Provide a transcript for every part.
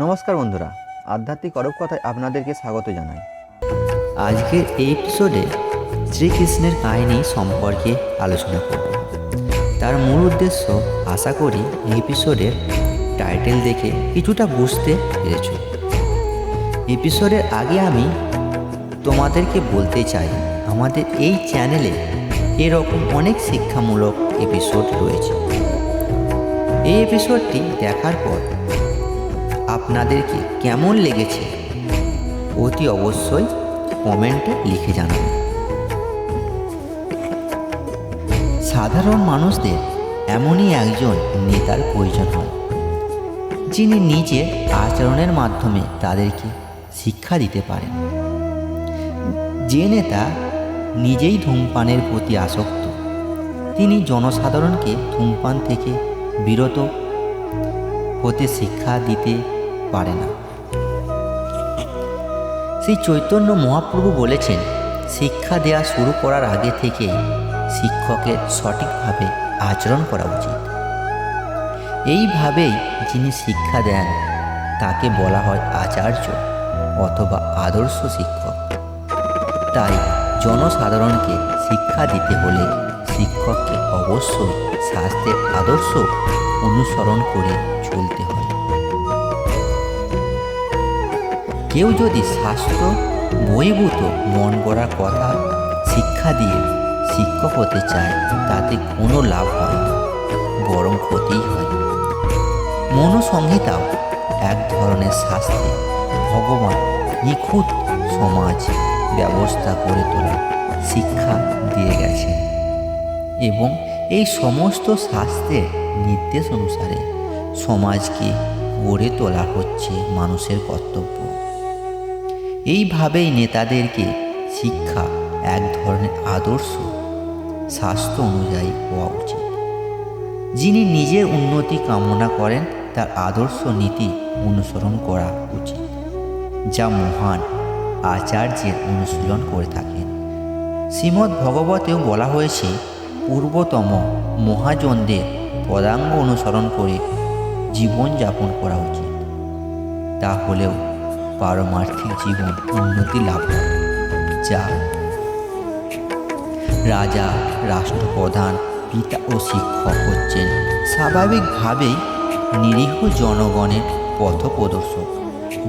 নমস্কার বন্ধুরা, আধ্যাত্মিক অরূপ কথায় আপনাদেরকে স্বাগত জানাই। আজকের এই এপিসোডে শ্রীকৃষ্ণের কাহিনী সম্পর্কে আলোচনা করব। তার মূল উদ্দেশ্য আশা করি এই এপিসোডের টাইটেল দেখে কিছুটা বুঝতে পেরেছ। এপিসোডের আগে আমি তোমাদেরকে বলতে চাই, আমাদের এই চ্যানেলে এরকম অনেক শিক্ষামূলক এপিসোড রয়েছে। এই এপিসোডটি দেখার পর আপনাদেরকে কেমন লেগেছে অতি অবশ্যই কমেন্টে লিখে জানাবেন। সাধারণ মানুষদের এমনই একজন নেতার প্রয়োজন হয়, যিনি নিজের আচরণের মাধ্যমে তাদেরকে শিক্ষা দিতে পারেন। যে নেতা নিজেই ধূমপানের প্রতি আসক্ত, তিনি জনসাধারণকে ধূমপান থেকে বিরত হতে শিক্ষা দিতে পারে না। শ্রী চৈতন্য মহাপ্রভু বলেছেন, শিক্ষা দেওয়া শুরু করার আগে থেকেই শিক্ষকের সঠিকভাবে আচরণ করা উচিত। এইভাবেই যিনি শিক্ষা দেন তাকে বলা হয় আচার্য অথবা আদর্শ শিক্ষক। তাই জনসাধারণকে শিক্ষা দিতে হলে শিক্ষককে অবশ্যই শাস্ত্রের আদর্শ অনুসরণ করে চলতে হয়। কেউ যদি শাস্ত্র বহির্ভূত মন গড়া কথা শিক্ষা দিয়ে শিক্ষক হতে চায়, তাতে কোনো লাভ হয় না, বরং ক্ষতিই হয়। মনুসংহিতাও এক ধরনের শাস্ত্রে ভগবান নিখুঁত সমাজ ব্যবস্থা করে তোলার শিক্ষা দিয়ে গেছেন, এবং এই সমস্ত শাস্ত্রের নির্দেশ অনুসারে সমাজকে গড়ে তোলা হচ্ছে মানুষের কর্তব্য। এইভাবেই নেতাদেরকে শিক্ষা এক ধরনের আদর্শ শাস্ত্র অনুযায়ী হওয়া উচিত। যিনি নিজের উন্নতি কামনা করেন তার আদর্শ নীতি অনুসরণ করা উচিত, যা মহান আচার্যের অনুশীলন করে থাকেন। শ্রীমদ্ ভগবতেও বলা হয়েছে, পূর্বতম মহাজনদের পদাঙ্গ অনুসরণ করে জীবনযাপন করা উচিত, তাহলেও পারমার্থিক জীবন উন্নতি লাভ করে। যা রাজা, রাষ্ট্রপ্রধান, পিতা ও শিক্ষক হচ্ছেন স্বাভাবিকভাবেই নিরীহ জনগণের পথপ্রদর্শক।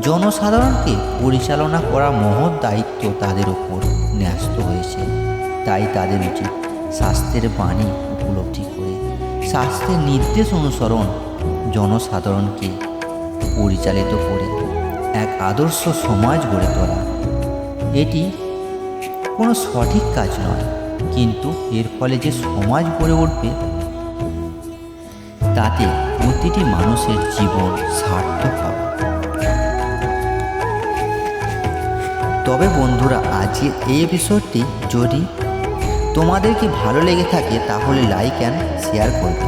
জনসাধারণকে পরিচালনা করা মহৎ দায়িত্ব তাদের উপর ন্যস্ত হয়েছে। তাই তাদের উচিত শাস্ত্রের বাণী উপলব্ধি করে শাস্ত্রের নির্দেশ অনুসরণ জনসাধারণকে পরিচালিত করে এক আদর্শ সমাজ গড়ে তোলা। এটি কোনো সঠিক কাজ নয়, কিন্তু এর ফলে যে সমাজ গড়ে উঠবে তাতে প্রতিটি মানুষের জীবন সার্থক হবে। তবে বন্ধুরা, আজকের এই এপিসোডটি যদি তোমাদেরকে ভালো লেগে থাকে তাহলে লাইক অ্যান্ড শেয়ার করবে।